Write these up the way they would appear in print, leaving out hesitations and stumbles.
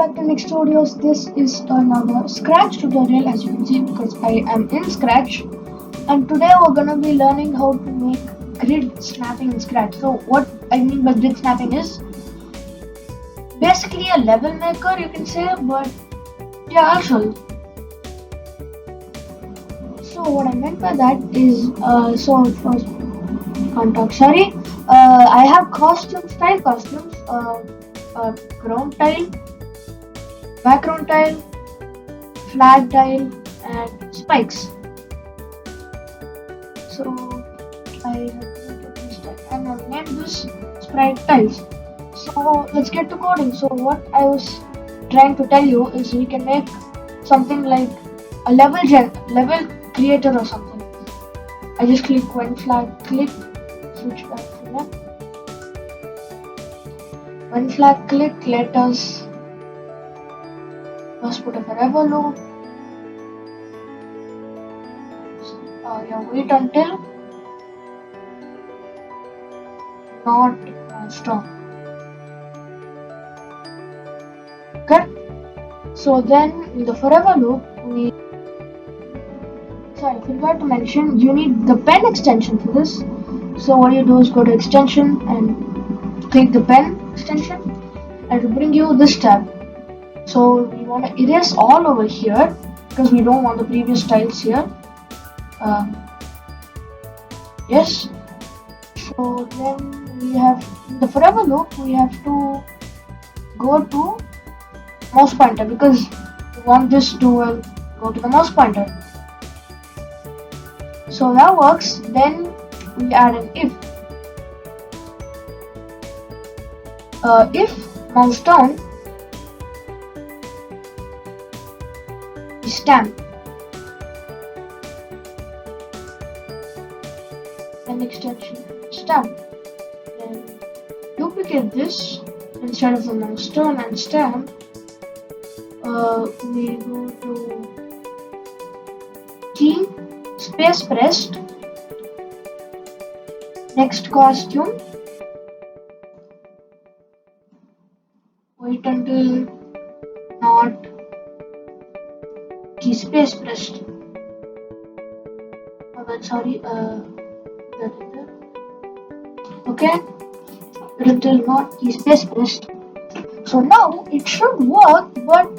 back to next audios. This is another Scratch tutorial, as you can see, because I am in Scratch, and today we're gonna be learning how to make grid snapping in Scratch. So what I mean by grid snapping is basically a level maker, you can say, but yeah, I'll show you. So what I meant by that is, so first, can't talk, sorry. I have costumes, tile costumes, ground tile, background tile, flag tile, and spikes. So I have this tile and I've named this sprite tiles. So let's get to coding. So what I was trying to tell you is we can make something like a level creator or something. I just click when flag click, switch back to left. When flag click, let us first put a forever loop. Wait until not stop. Okay. So then in the forever loop, I forgot to mention you need the pen extension for this. So what you do is go to extension and click the pen extension, and it will bring you this tab. So we want to erase all over here because we don't want the previous tiles here. Yes. So then we have the forever loop. We have to go to mouse pointer because we want this to go to the mouse pointer. So that works. Then we add an if. If mouse down is stamp. An extension stamp. Then duplicate this instead of the mouse down and stamp. We go to key space pressed, next costume, wait until not key space pressed. Oh, that's sorry, okay, wait until not key space pressed. So now it should work, but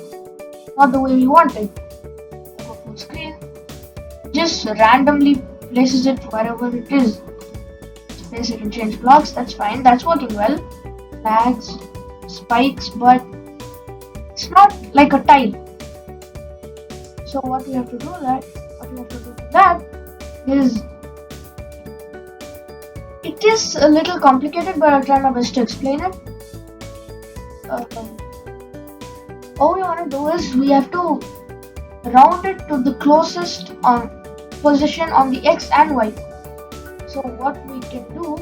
not the way we want it. Go full screen. Just randomly places it wherever it is. Space it and change blocks, that's fine, that's working well. Flags, spikes, but it's not like a tile. So what we have to do to that is, it is a little complicated, but I'll try my best to explain it. All we want to do is we have to round it to the closest position on the X and Y. So what we can do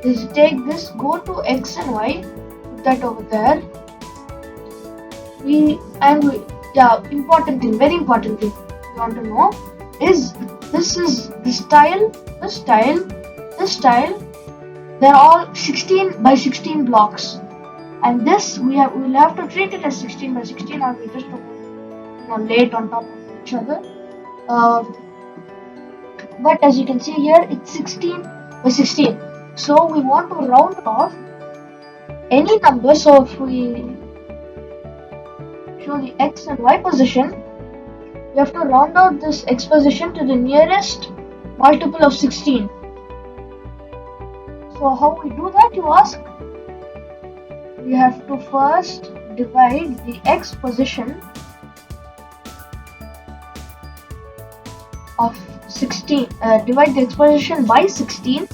is take this, go to X and Y, put that over there. Important thing, very important thing you want to know is this tile, they're all 16 by 16 blocks, and this we'll have to treat it as 16 by 16, or we just lay it on top of each other. But as you can see here, it's 16 by 16. So we want to round off any number. So if we show the X and Y position, we have to round out this X position to the nearest multiple of 16. So how we do that, you ask? We have to first divide the X position of 16, divide the X position by 16.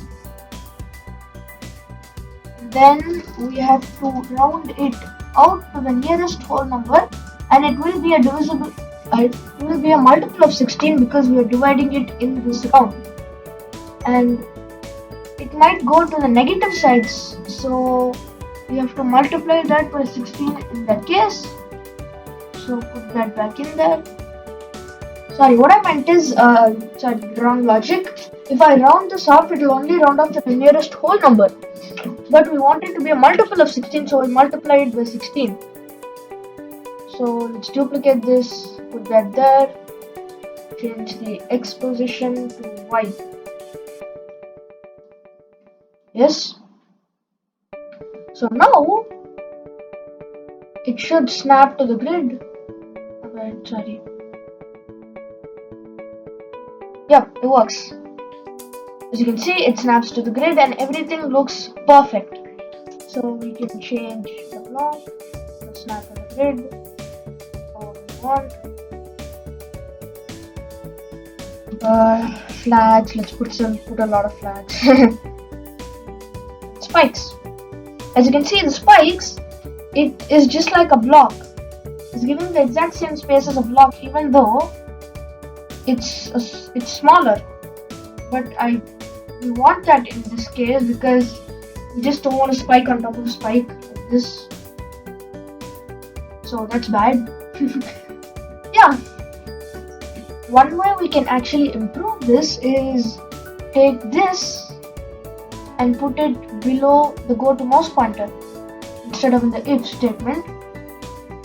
Then we have to round it out to the nearest whole number, and it will be a multiple of 16 because we are dividing it in this round, and it might go to the negative sides, so we have to multiply that by 16 in that case. So put that back in there. Sorry, what I meant is, wrong logic. If I round this off, it will only round off to the nearest whole number. But we want it to be a multiple of 16, so we multiply it by 16. So let's duplicate this, put that there, change the X position to Y. Yes. So now it should snap to the grid. Okay, sorry. Yep, it works. As you can see, it snaps to the grid and everything looks perfect. So we can change the block, the snap to the grid, or we want. Flags, let's put a lot of flags. Spikes. As you can see, the spikes, it is just like a block. It's giving the exact same space as a block, even though it's smaller. But we want that in this case because we just don't want a spike on top of a spike like this. So that's bad. Yeah. One way we can actually improve this is take this and put it below the go to mouse pointer instead of in the if statement.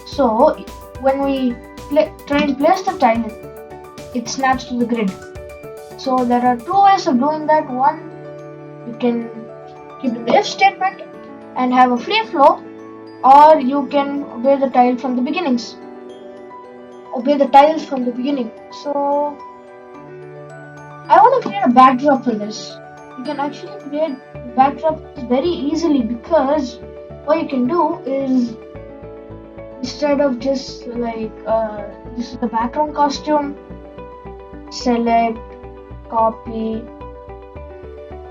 So when we try and place the tile, it snaps to the grid. So there are two ways of doing that. One, you can keep in the if statement and have a free flow, or you can obey the tile from the beginnings. Obey the tiles from the beginning. So I want to create a backdrop for this. You can actually create backdrop very easily because what you can do is, instead of just like this is the background costume, select, copy,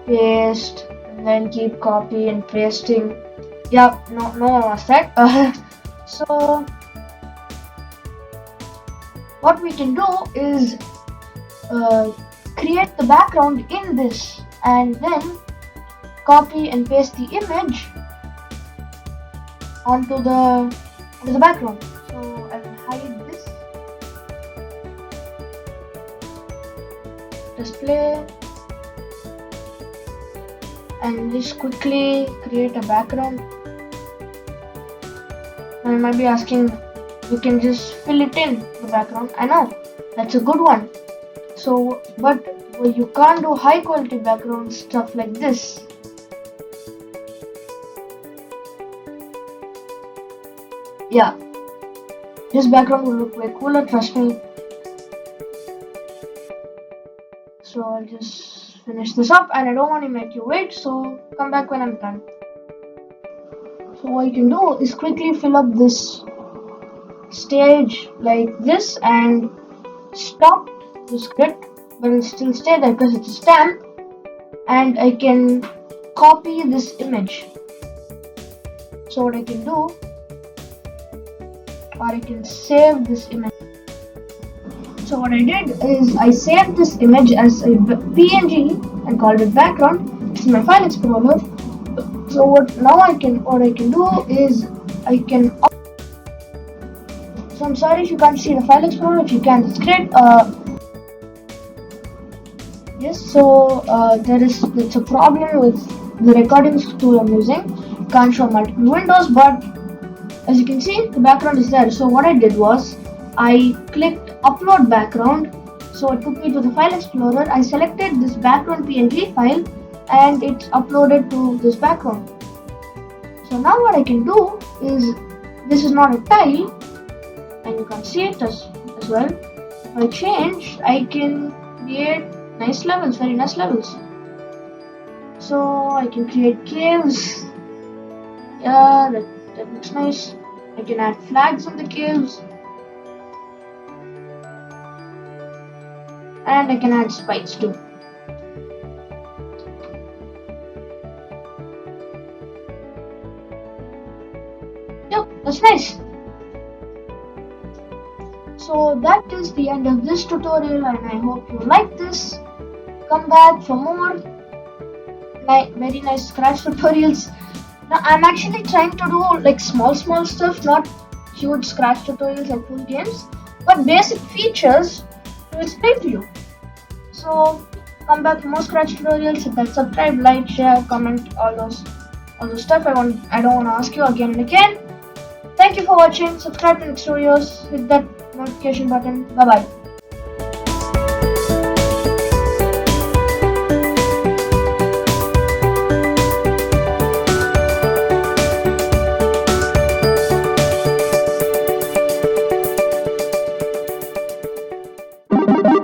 paste, and then keep copy and pasting. Yeah, no effect. So what we can do is create the background in this and then copy and paste the image onto the background. So I will hide this, display, and just quickly create a background. I might be asking, you can just fill it in the background. I know, that's a good one. So, but you can't do high quality background stuff like this. Yeah, this background will look way cooler, trust me. So I'll just finish this up, and I don't want to make you wait, so come back when I'm done. So what you can do is quickly fill up this stage like this and stop the script, but it'll still stay there because it's a stamp, and I can copy this image. So what I can do, or I can save this image. So what I did is I saved this image as a PNG and called it background. It's in my file explorer. So what I can do is I can. So I'm sorry if you can't see the file explorer. If you can, it's great. Yes. So it's a problem with the recording tool I'm using. You can't show multiple windows, but as you can see, the background is there. So what I did was I clicked upload background. So it took me to the file explorer. I selected this background PNG file and it's uploaded to this background. So now what I can do is, this is not a tile and you can see it as well. If I change, I can create nice levels, very nice levels. So I can create caves. Yeah, that looks nice. I can add flags on the caves. And I can add spikes too. Yep, that's nice. So that is the end of this tutorial, and I hope you like this. Come back for more very nice Scratch tutorials. Now I'm actually trying to do like small stuff, not huge Scratch tutorials and full games, but basic features to explain to you. So come back for more Scratch tutorials. Hit that subscribe, like, share, comment, all those stuff. I don't want to ask you again and again. Thank you for watching. Subscribe to Next Studios. Hit that notification button. Bye bye.